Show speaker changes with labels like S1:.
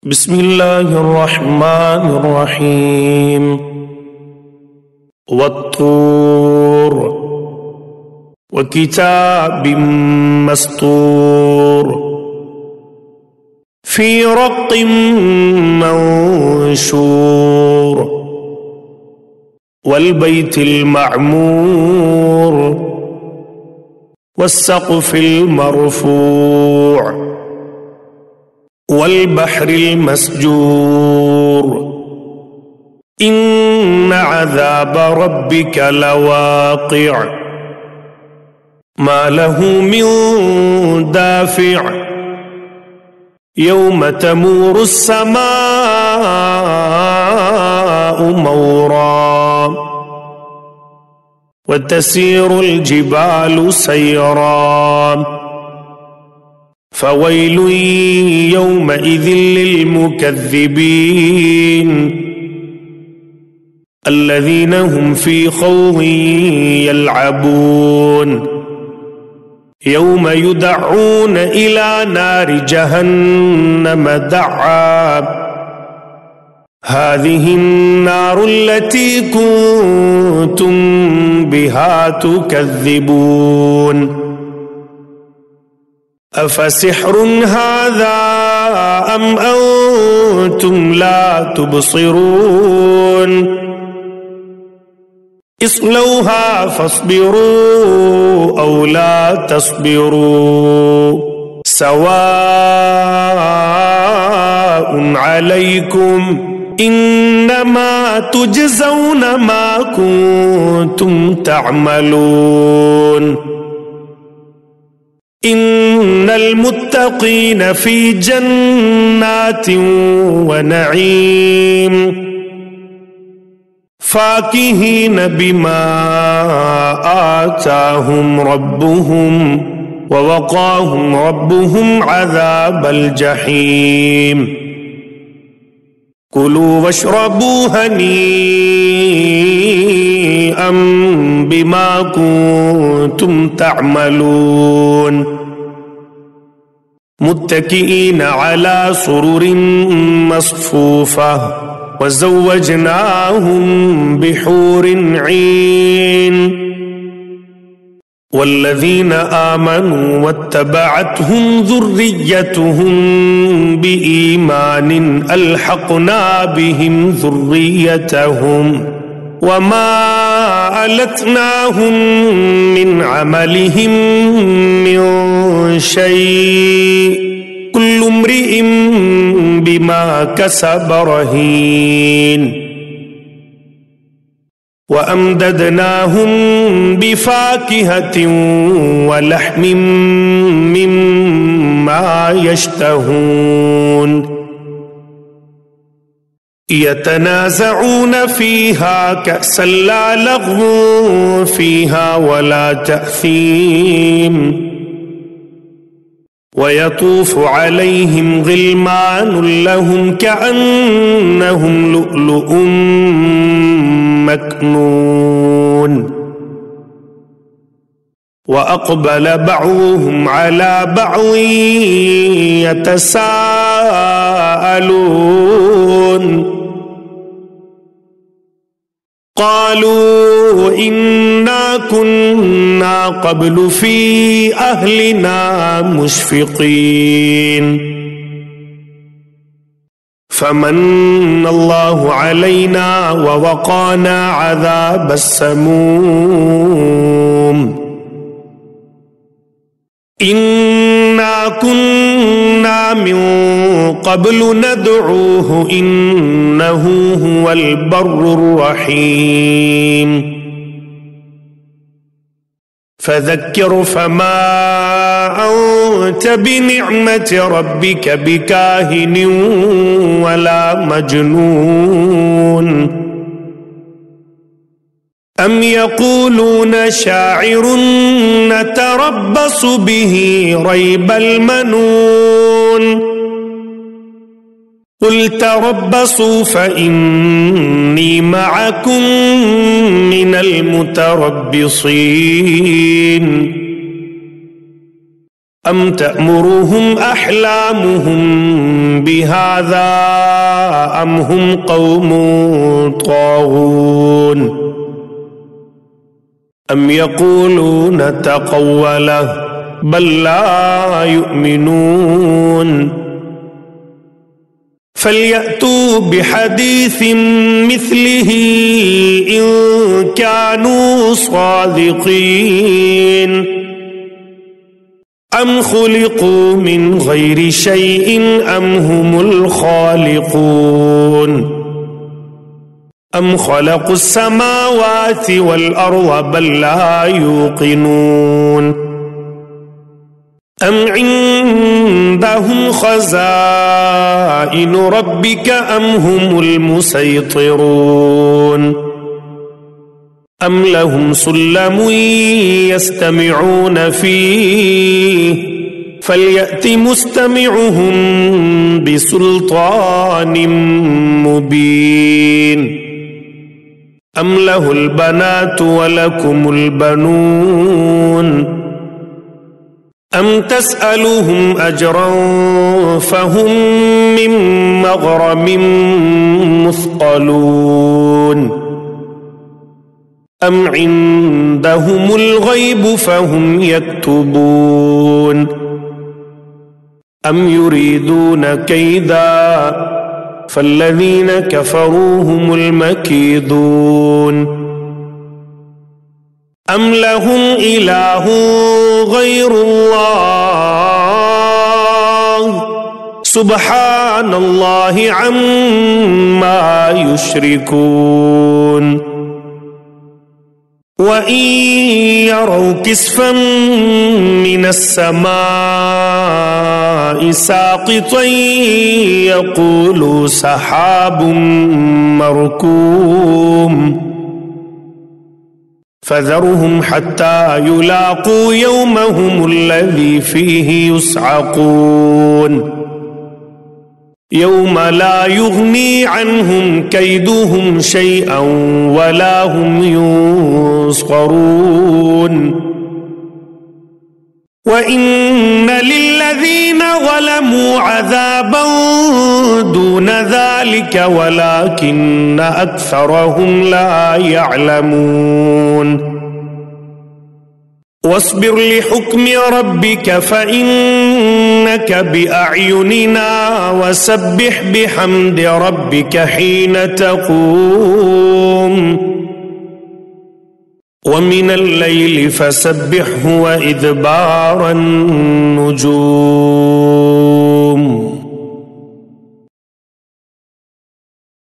S1: بسم الله الرحمن الرحيم والطور وكتاب مسطور في رق منشور والبيت المعمور والسقف المرفوع والبحر المسجور إن عذاب ربك لواقع ما له من دافع يوم تمور السماء مورا وتسير الجبال سيرا فويل يومئذ للمكذبين الذين هم في خوض يلعبون يوم يدعون إلى نار جهنم دعا هذه النار التي كنتم بها تكذبون أفسحر هذا أم أنتم لا تبصرون اصلوها فاصبروا أو لا تصبروا سواء عليكم إنما تجزون ما كنتم تعملون إن المتقين في جنات ونعيم فاكهين بما آتاهم ربهم ووقاهم ربهم عذاب الجحيم كلوا واشربوا هنيئا بما كنتم تعملون متكئين على سرر مصفوفة وزوجناهم بحور عين والذين آمنوا واتبعتهم ذريتهم بإيمان ألحقنا بهم ذريتهم وما ألتناهم من عملهم من شيء كل امرئ بما كسب رهين وأمددناهم بفاكهة ولحم مما يشتهون يتنازعون فيها كأسا لا لغو فيها ولا تأثيم ويطوف عليهم غلمان لهم كأنهم لؤلؤ مكنون وأقبل بعضهم على بعض يتساءلون قالوا إنا كنا قبل في أهلنا مشفقين فمن الله علينا ووقانا عذاب السموم إنا كنا من قبل ندعوه إنه هو البر الرحيم فذكر فما أنت بنعمة ربك بكاهن ولا مجنون أم يقولون شاعر نتربص به ريب المنون قل تربصوا فإني معكم من المتربصين أم تأمرهم أحلامهم بهذا أم هم قوم طاغون أم يقولون تقوله بل لا يؤمنون فليأتوا بحديث مثله إن كانوا صادقين أم خلقوا من غير شيء أم هم الخالقون أم خلقوا السماوات والأرض بل لا يوقنون أم عندهم خزائن ربك أم هم المسيطرون أم لهم سلم يستمعون فيه فليأت مستمعهم بسلطان مبين أم له البنات ولكم البنون أم تسألهم أجرا فهم من مغرم مثقلون أم عندهم الغيب فهم يكتبون أم يريدون كيدا فالذين كفروا هم المكيدون أم لهم إله غير الله سبحان الله عما يشركون وإن يروا كسفا من السماء ساقطا يقولوا سحاب مركوم فذرهم حتى يلاقوا يومهم الذي فيه يصعقون يوم لا يغني عنهم كيدهم شيئا ولا هم ينصرون وإن للذين ظلموا عذابا دون ذلك ولكن أكثرهم لا يعلمون واصبر لحكم ربك فإنك بأعيننا وسبح بحمد ربك حين تقوم ومن الليل فسبحه وإدبار النجوم